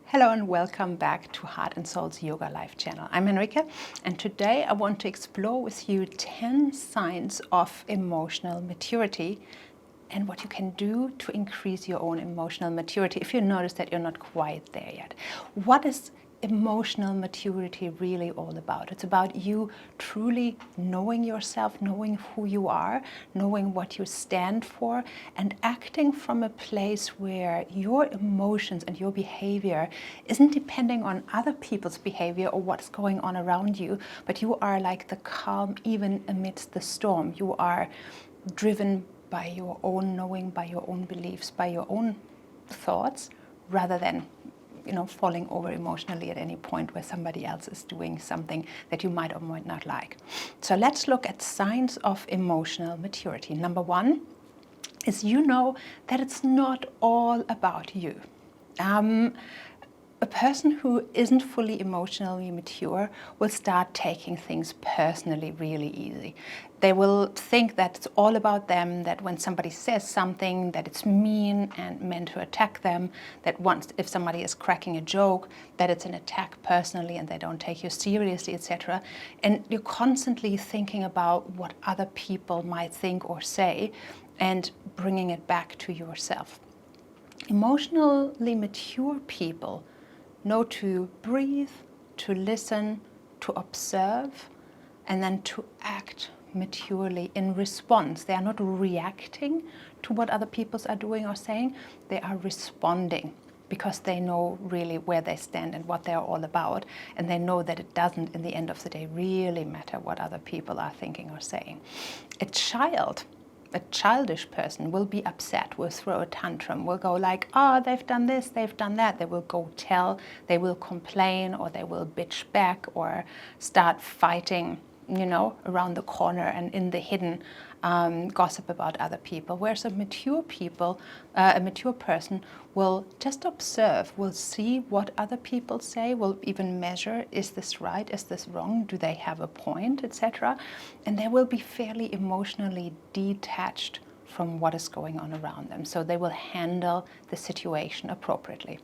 Hello and welcome back to Heart and Soul's Yoga Life channel. I'm Henrike, and today I want to explore with you 10 signs of emotional maturity and what you can do to increase your own emotional maturity if you notice that you're not quite there yet. What is emotional maturity really all about? It's about you truly knowing yourself, knowing who you are, knowing what you stand for, and acting from a place where your emotions and your behavior isn't depending on other people's behavior or what's going on around you, but you are like the calm even amidst the storm. You are driven by your own knowing, by your own beliefs, by your own thoughts, rather than falling over emotionally at any point where somebody else is doing something that you might or might not like. So let's look at signs of emotional maturity. Number one is that it's not all about you. A person who isn't fully emotionally mature will start taking things personally really easy. They will think that it's all about them, that when somebody says something, that it's mean and meant to attack them, that if somebody is cracking a joke, that it's an attack personally and they don't take you seriously, etc. And you're constantly thinking about what other people might think or say and bringing it back to yourself. Emotionally mature people know to breathe, to listen, to observe, and then to act maturely in response. They are not reacting to what other people are doing or saying. They are responding because they know really where they stand and what they're all about. And they know that it doesn't, in the end of the day, really matter what other people are thinking or saying. A childish person will be upset, will throw a tantrum, will go like, oh, they've done this, they've done that. They will go tell, they will complain, or they will bitch back or start fighting, around the corner and in the hidden gossip about other people. Whereas a mature person will just observe, will see what other people say, will even measure, is this right, is this wrong, do they have a point, etc. And they will be fairly emotionally detached from what is going on around them. So they will handle the situation appropriately.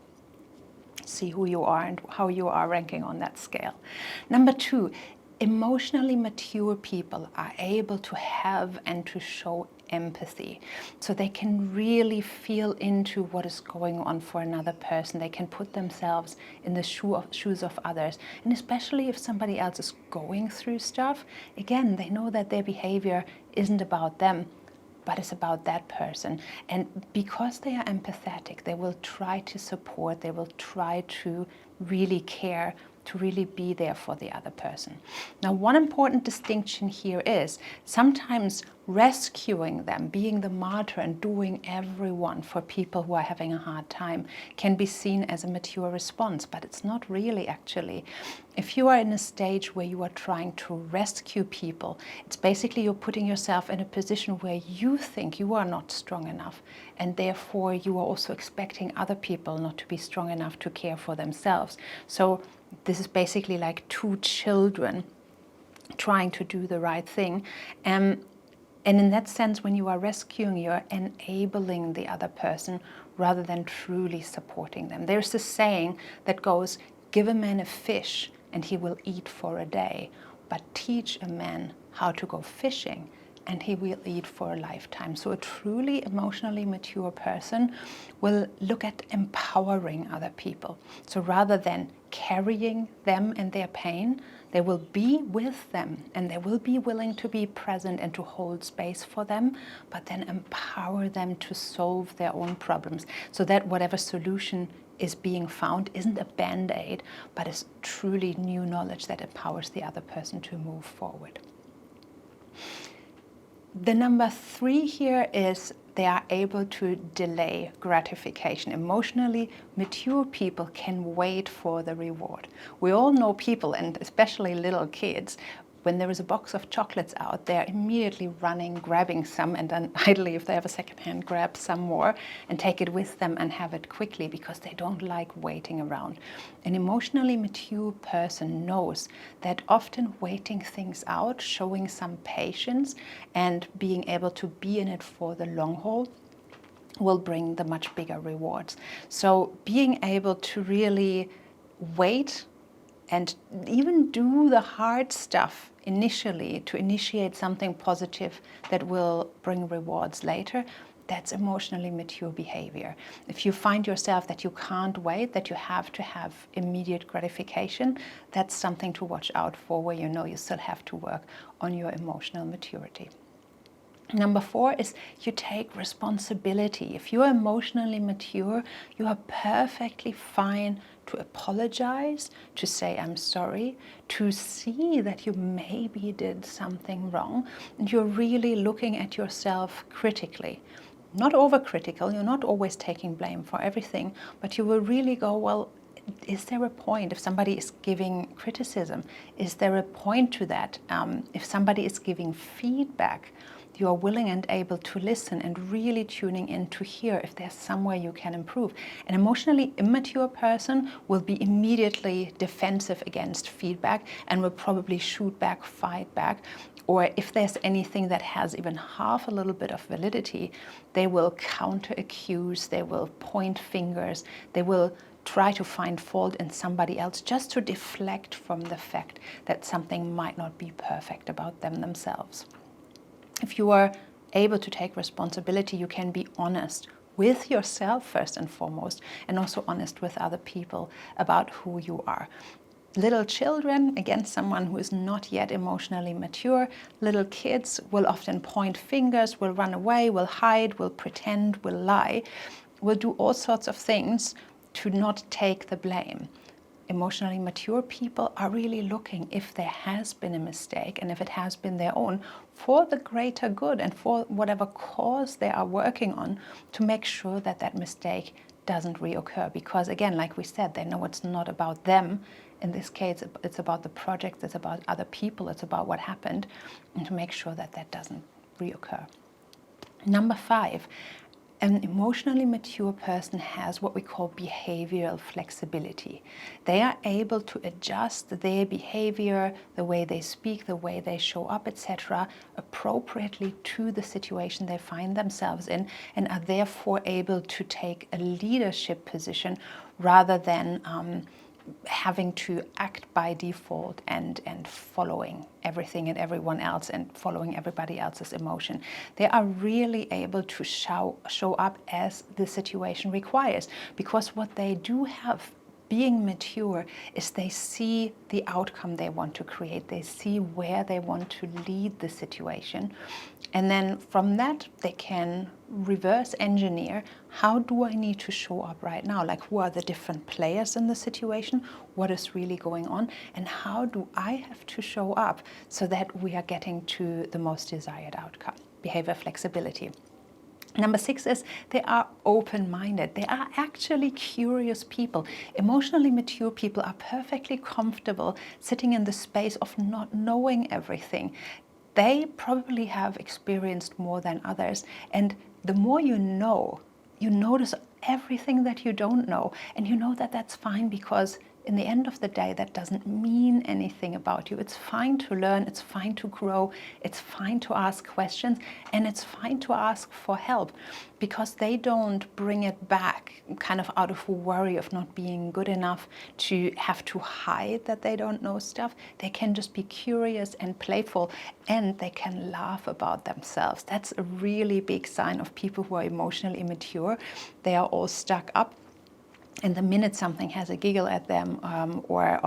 See who you are and how you are ranking on that scale. Number two, emotionally mature people are able to have and to show empathy. So they can really feel into what is going on for another person. They can put themselves in the shoes of others. And especially if somebody else is going through stuff, again, they know that their behavior isn't about them, but it's about that person. And because they are empathetic, they will try to support, they will try to really care, to really be there for the other person. Now, one important distinction here is sometimes rescuing them, being the martyr and doing everyone for people who are having a hard time can be seen as a mature response, but it's not really actually. If you are in a stage where you are trying to rescue people, it's basically you're putting yourself in a position where you think you are not strong enough, and therefore you are also expecting other people not to be strong enough to care for themselves. So this is basically like two children trying to do the right thing. And in that sense, when you are rescuing, you're enabling the other person rather than truly supporting them. There's this saying that goes, give a man a fish and he will eat for a day, but teach a man how to go fishing and he will eat for a lifetime. So a truly emotionally mature person will look at empowering other people. So rather than carrying them and their pain, they will be with them and they will be willing to be present and to hold space for them, but then empower them to solve their own problems so that whatever solution is being found isn't a band-aid, but is truly new knowledge that empowers the other person to move forward. The number three here is they are able to delay gratification. Emotionally mature people can wait for the reward. We all know people, and especially little kids, when there is a box of chocolates out, they're immediately running, grabbing some, and then ideally, if they have a second hand, grab some more and take it with them and have it quickly because they don't like waiting around. An emotionally mature person knows that often waiting things out, showing some patience, and being able to be in it for the long haul will bring the much bigger rewards. So being able to really wait and even do the hard stuff initially to initiate something positive that will bring rewards later, that's emotionally mature behavior. If you find yourself that you can't wait, that you have to have immediate gratification, that's something to watch out for, where you know you still have to work on your emotional maturity. Number 4 is you take responsibility. If you are emotionally mature, you are perfectly fine to apologize, to say I'm sorry, to see that you maybe did something wrong, and you're really looking at yourself critically. Not overcritical, you're not always taking blame for everything, but you will really go, well, is there a point if somebody is giving criticism? Is there a point to that? If somebody is giving feedback, you are willing and able to listen and really tuning in to hear if there's somewhere you can improve. An emotionally immature person will be immediately defensive against feedback and will probably shoot back, fight back. Or if there's anything that has even half a little bit of validity, they will counter-accuse, they will point fingers, they will try to find fault in somebody else just to deflect from the fact that something might not be perfect about them themselves. If you are able to take responsibility, you can be honest with yourself first and foremost, and also honest with other people about who you are. Little children, again, someone who is not yet emotionally mature, little kids will often point fingers, will run away, will hide, will pretend, will lie, will do all sorts of things to not take the blame. Emotionally mature people are really looking if there has been a mistake, and if it has been their own, for the greater good and for whatever cause they are working on, to make sure that that mistake doesn't reoccur. Because again, like we said, they know it's not about them. In this case, it's about the project, it's about other people, it's about what happened, and to make sure that that doesn't reoccur. Number 5, an emotionally mature person has what we call behavioral flexibility. They are able to adjust their behavior, the way they speak, the way they show up, etc., appropriately to the situation they find themselves in, and are therefore able to take a leadership position rather than having to act by default and following everything and everyone else and following everybody else's emotion. They are really able to show up as the situation requires, because what they do have being mature is they see the outcome they want to create. They see where they want to lead the situation. And then from that, they can reverse engineer, how do I need to show up right now? Like, who are the different players in the situation? What is really going on? And how do I have to show up so that we are getting to the most desired outcome? Behavior flexibility. Number 6 is they are open-minded. They are actually curious people. Emotionally mature people are perfectly comfortable sitting in the space of not knowing everything. They probably have experienced more than others. And the more you know, you notice everything that you don't know. And you know that that's fine, because in the end of the day, that doesn't mean anything about you. It's fine to learn, it's fine to grow, it's fine to ask questions, and it's fine to ask for help, because they don't bring it back kind of out of worry of not being good enough to have to hide that they don't know stuff. They can just be curious and playful, and they can laugh about themselves. That's a really big sign of people who are emotionally immature. They are all stuck up. And the minute something has a giggle at them or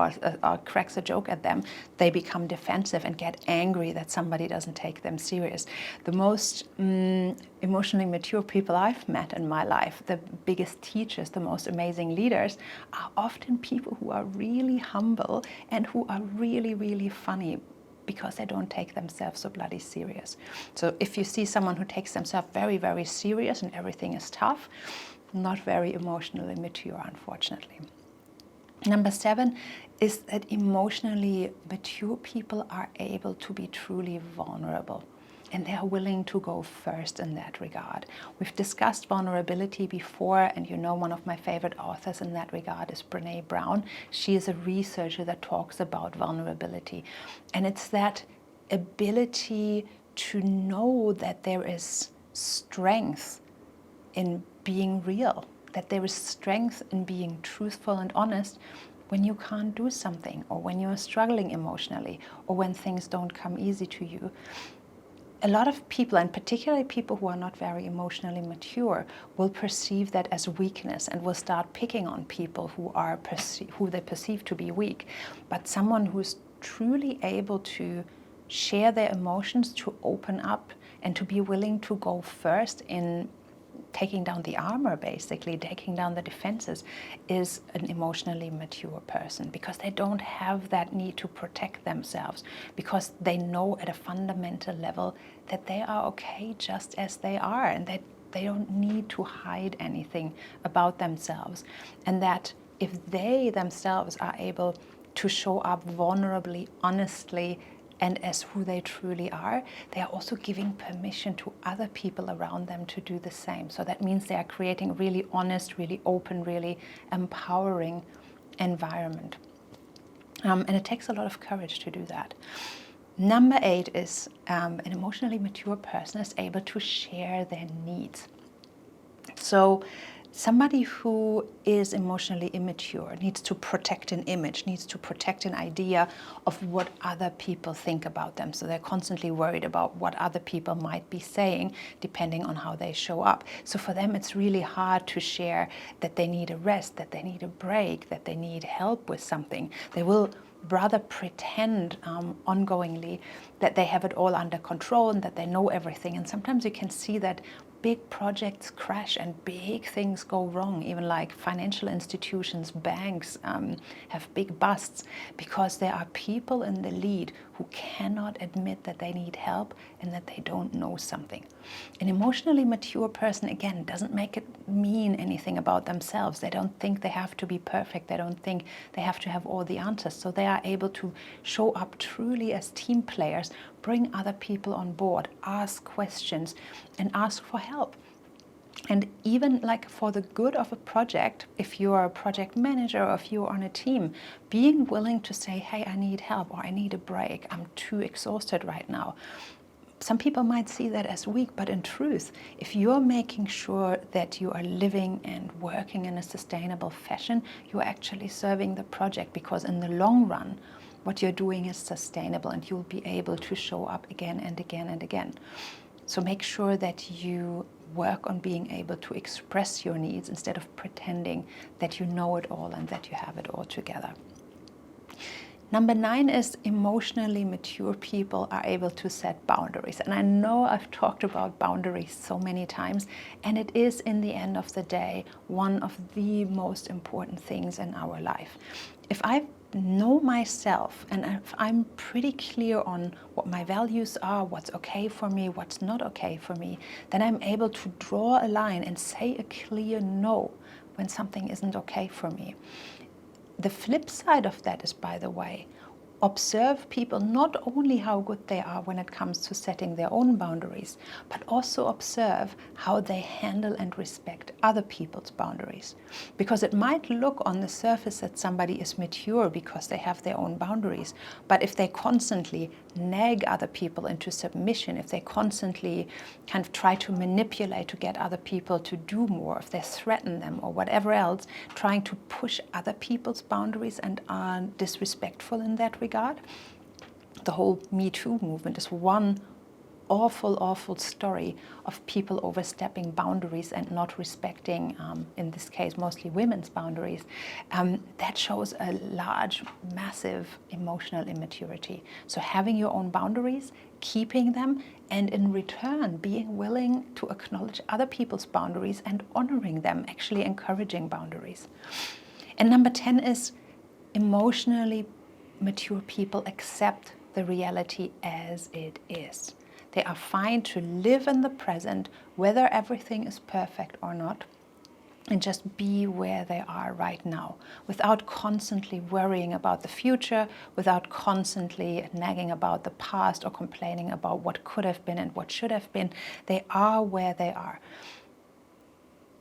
cracks a joke at them, they become defensive and get angry that somebody doesn't take them serious. The most emotionally mature people I've met in my life, the biggest teachers, the most amazing leaders, are often people who are really humble and who are really, really funny, because they don't take themselves so bloody serious. So if you see someone who takes themselves very, very serious and everything is tough, not very emotionally mature, unfortunately. Number 7 is that emotionally mature people are able to be truly vulnerable, and they're willing to go first in that regard. We've discussed vulnerability before, and you know one of my favorite authors in that regard is Brené Brown. She is a researcher that talks about vulnerability, and it's that ability to know that there is strength in being real, that there is strength in being truthful and honest when you can't do something, or when you're struggling emotionally, or when things don't come easy to you. A lot of people, and particularly people who are not very emotionally mature, will perceive that as weakness and will start picking on people who they perceive to be weak. But someone who's truly able to share their emotions, to open up, and to be willing to go first in taking down the armor, basically taking down the defenses, is an emotionally mature person, because they don't have that need to protect themselves, because they know at a fundamental level that they are okay just as they are, and that they don't need to hide anything about themselves, and that if they themselves are able to show up vulnerably, honestly, and as who they truly are, they are also giving permission to other people around them to do the same. So that means they are creating a really honest, really open, really empowering environment. And it takes a lot of courage to do that. Number 8 is an emotionally mature person is able to share their needs. So somebody who is emotionally immature needs to protect an image, needs to protect an idea of what other people think about them. So they're constantly worried about what other people might be saying, depending on how they show up. So for them, it's really hard to share that they need a rest, that they need a break, that they need help with something. They will rather pretend ongoingly that they have it all under control and that they know everything. And sometimes you can see that big projects crash and big things go wrong. Even like financial institutions, banks have big busts, because there are people in the lead who cannot admit that they need help and that they don't know something. An emotionally mature person, again, doesn't make it mean anything about themselves. They don't think they have to be perfect. They don't think they have to have all the answers. So they are able to show up truly as team players, bring other people on board, ask questions, and ask for help. And even like for the good of a project, if you're a project manager or if you're on a team, being willing to say, hey, I need help, or I need a break, I'm too exhausted right now. Some people might see that as weak, but in truth, if you're making sure that you are living and working in a sustainable fashion, you're actually serving the project, because in the long run, what you're doing is sustainable and you'll be able to show up again and again and again. So make sure that you work on being able to express your needs instead of pretending that you know it all and that you have it all together. Number 9 is emotionally mature people are able to set boundaries. And I know I've talked about boundaries so many times, and it is, in the end of the day, one of the most important things in our life. If I know myself and if I'm pretty clear on what my values are, what's okay for me, what's not okay for me, then I'm able to draw a line and say a clear no when something isn't okay for me. The flip side of that is, by the way, observe people not only how good they are when it comes to setting their own boundaries, but also observe how they handle and respect other people's boundaries. Because it might look on the surface that somebody is mature because they have their own boundaries, but if they constantly nag other people into submission, if they constantly kind of try to manipulate to get other people to do more, if they threaten them or whatever else, trying to push other people's boundaries and are disrespectful in that regard. The whole Me Too movement is one awful story of people overstepping boundaries and not respecting, in this case, mostly women's boundaries. That shows a large, massive emotional immaturity. So having your own boundaries, keeping them, and in return being willing to acknowledge other people's boundaries and honoring them, actually encouraging boundaries. And number 10 is emotionally mature people accept the reality as it is. They are fine to live in the present, whether everything is perfect or not, and just be where they are right now, without constantly worrying about the future, without constantly nagging about the past or complaining about what could have been and what should have been. They are where they are.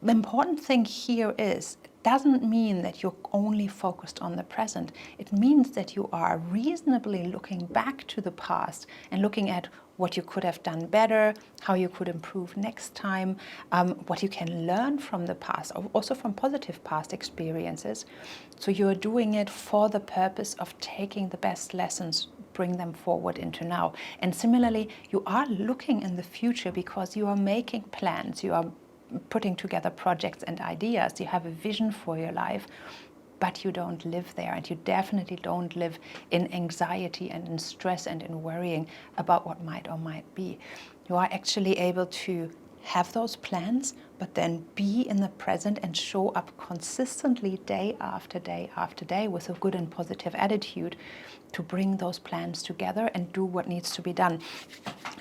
The important thing here is, doesn't mean that you're only focused on the present. It means that you are reasonably looking back to the past and looking at what you could have done better, how you could improve next time, what you can learn from the past, also from positive past experiences. So you're doing it for the purpose of taking the best lessons, bring them forward into now. And similarly, you are looking in the future because you are making plans, you are putting together projects and ideas, you have a vision for your life, but you don't live there, and you definitely don't live in anxiety and in stress and in worrying about what might or might be. You are actually able to have those plans, but then be in the present and show up consistently day after day after day with a good and positive attitude to bring those plans together and do what needs to be done.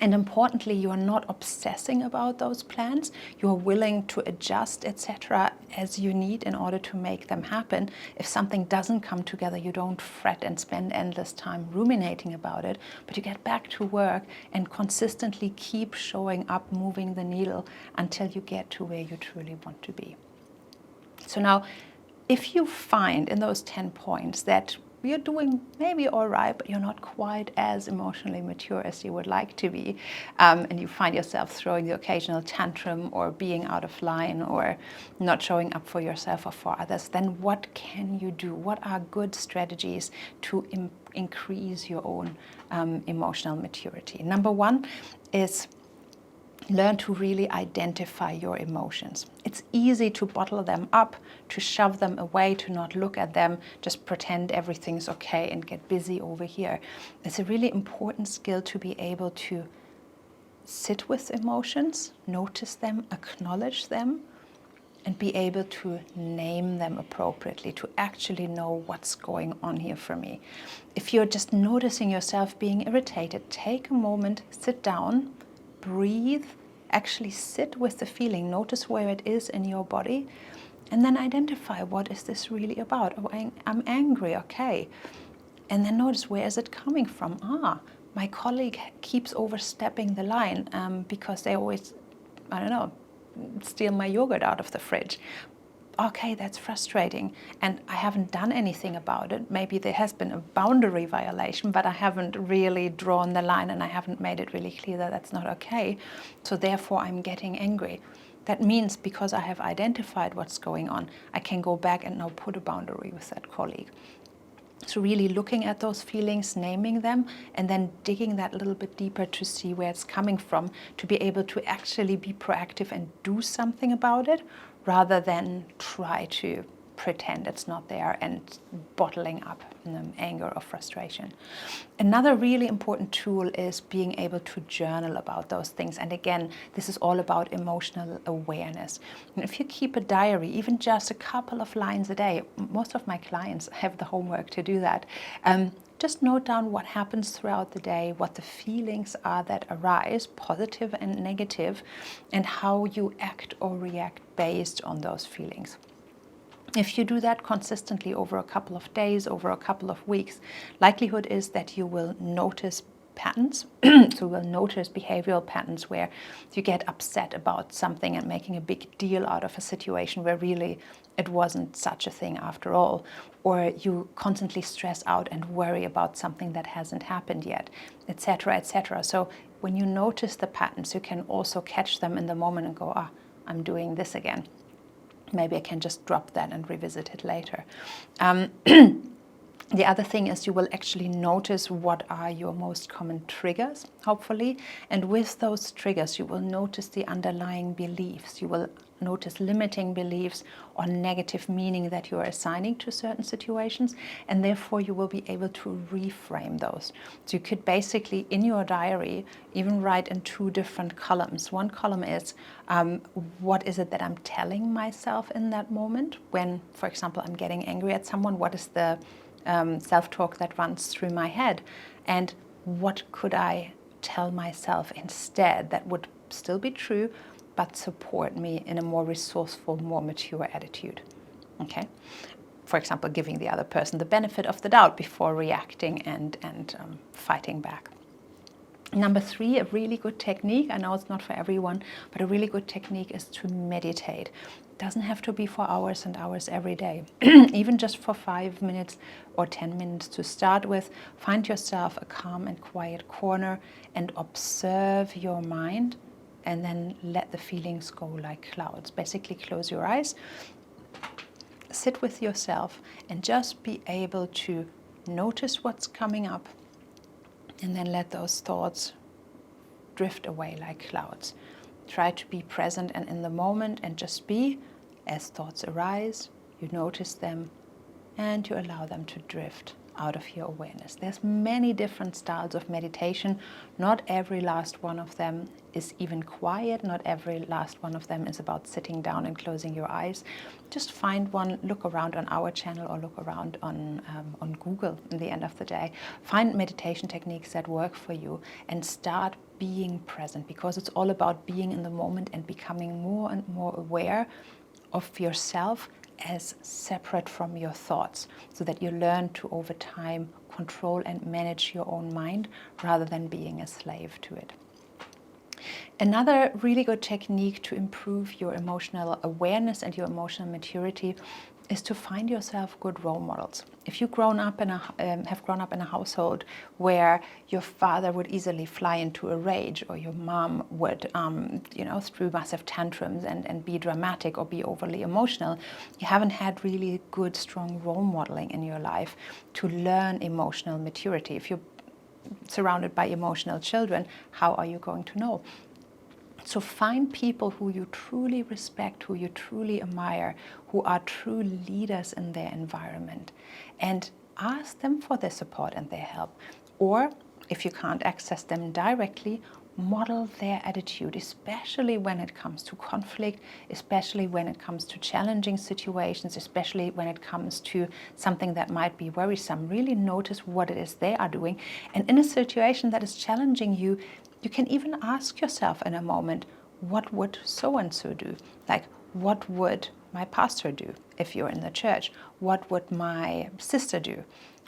And importantly, you are not obsessing about those plans. You are willing to adjust, etc., as you need in order to make them happen. If something doesn't come together, you don't fret and spend endless time ruminating about it, but you get back to work and consistently keep showing up, moving the needle until you get to where you truly want to be. So now, if you find in those 10 points that you're doing maybe all right, but you're not quite as emotionally mature as you would like to be, and you find yourself throwing the occasional tantrum or being out of line or not showing up for yourself or for others, then what can you do? What are good strategies to increase your own emotional maturity? Number one is learn to really identify your emotions. It's easy to bottle them up, to shove them away, to not look at them, just pretend everything's okay and get busy over here. It's a really important skill to be able to sit with emotions, notice them, acknowledge them, and be able to name them appropriately, to actually know what's going on here for me. If you're just noticing yourself being irritated, take a moment, sit down, breathe, actually sit with the feeling, notice where it is in your body, and then identify, what is this really about? Oh, I'm angry, okay. And then notice, where is it coming from? My colleague keeps overstepping the line because they always, I don't know, steal my yogurt out of the fridge. Okay, that's frustrating, and I haven't done anything about it. Maybe there has been a boundary violation, but I haven't really drawn the line and I haven't made it really clear that that's not okay. So therefore I'm getting angry. That means because I have identified what's going on, I can go back and now put a boundary with that colleague. So really looking at those feelings, naming them, and then digging that a little bit deeper to see where it's coming from, to be able to actually be proactive and do something about it, rather than try to pretend it's not there and bottling up anger or frustration. Another really important tool is being able to journal about those things. And again, this is all about emotional awareness. And if you keep a diary, even just a couple of lines a day, most of my clients have the homework to do that. Just note down what happens throughout the day, what the feelings are that arise, positive and negative, and how you act or react based on those feelings. If you do that consistently over a couple of days, over a couple of weeks, likelihood is that you will notice patterns. So we'll notice behavioral patterns where you get upset about something and making a big deal out of a situation where really it wasn't such a thing after all. Or you constantly stress out and worry about something that hasn't happened yet, etc., etc. So when you notice the patterns, you can also catch them in the moment and go, I'm doing this again. Maybe I can just drop that and revisit it later. The other thing is you will actually notice what are your most common triggers, hopefully. And with those triggers, you will notice the underlying beliefs. You will notice limiting beliefs or negative meaning that you are assigning to certain situations. And therefore, you will be able to reframe those. So you could basically, in your diary, even write in 2 different columns. One column is what is it that I'm telling myself in that moment when, for example, I'm getting angry at someone. What is the self-talk that runs through my head, and what could I tell myself instead that would still be true but support me in a more resourceful, more mature attitude. Okay, for example, giving the other person the benefit of the doubt before reacting and fighting back. Number 3, a really good technique, I know it's not for everyone, but a really good technique is to meditate. Doesn't have to be for hours and hours every day. Even just for 5 minutes or 10 minutes to start with, find yourself a calm and quiet corner and observe your mind, and then let the feelings go like clouds. Basically, close your eyes, sit with yourself, and just be able to notice what's coming up, and then let those thoughts drift away like clouds. Try to be present and in the moment, and just be. As thoughts arise, you notice them and you allow them to drift out of your awareness. There's many different styles of meditation. Not every last one of them is even quiet. Not every last one of them is about sitting down and closing your eyes. Just find one, look around on our channel or look around on Google in the end of the day. Find meditation techniques that work for you and start being present, because it's all about being in the moment and becoming more and more aware of yourself as separate from your thoughts, so that you learn to, over time, control and manage your own mind rather than being a slave to it. Another really good technique to improve your emotional awareness and your emotional maturity is to find yourself good role models. If you've grown up in have grown up in a household where your father would easily fly into a rage, or your mom would, throw massive tantrums and be dramatic or be overly emotional, you haven't had really good, strong role modeling in your life to learn emotional maturity. If you're surrounded by emotional children, how are you going to know? So find people who you truly respect, who you truly admire, who are true leaders in their environment, and ask them for their support and their help. Or if you can't access them directly, model their attitude, especially when it comes to conflict, especially when it comes to challenging situations, especially when it comes to something that might be worrisome. Really notice what it is they are doing. And in a situation that is challenging you, you can even ask yourself in a moment, what would so-and-so do? Like, what would my pastor do if you're in the church? What would my sister do?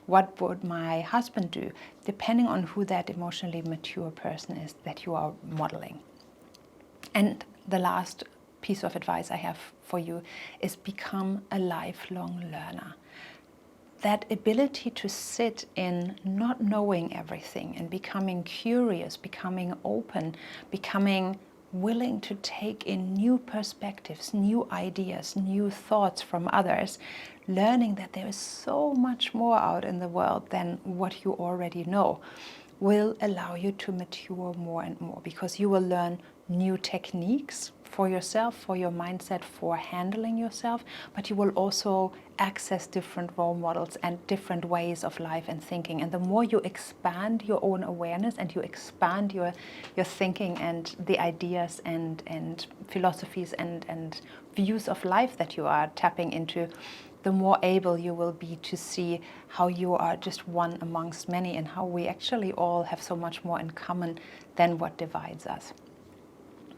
What would my husband do? Depending on who that emotionally mature person is that you are modeling. And the last piece of advice I have for you is become a lifelong learner. That ability to sit in not knowing everything and becoming curious, becoming open, becoming willing to take in new perspectives, new ideas, new thoughts from others, learning that there is so much more out in the world than what you already know, will allow you to mature more and more, because you will learn new techniques for yourself, for your mindset, for handling yourself, but you will also access different role models and different ways of life and thinking. And the more you expand your own awareness and you expand your thinking and the ideas and philosophies and views of life that you are tapping into, the more able you will be to see how you are just one amongst many, and how we actually all have so much more in common than what divides us.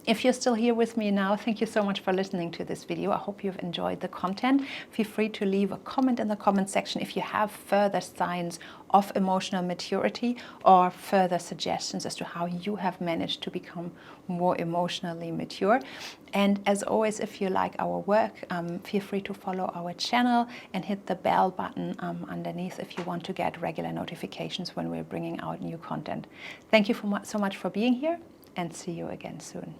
If you're still here with me now, thank you so much for listening to this video. I hope you've enjoyed the content. Feel free to leave a comment in the comment section if you have further signs of emotional maturity or further suggestions as to how you have managed to become more emotionally mature. And as always, if you like our work, feel free to follow our channel and hit the bell button underneath if you want to get regular notifications when we're bringing out new content. Thank you so much for being here, and see you again soon.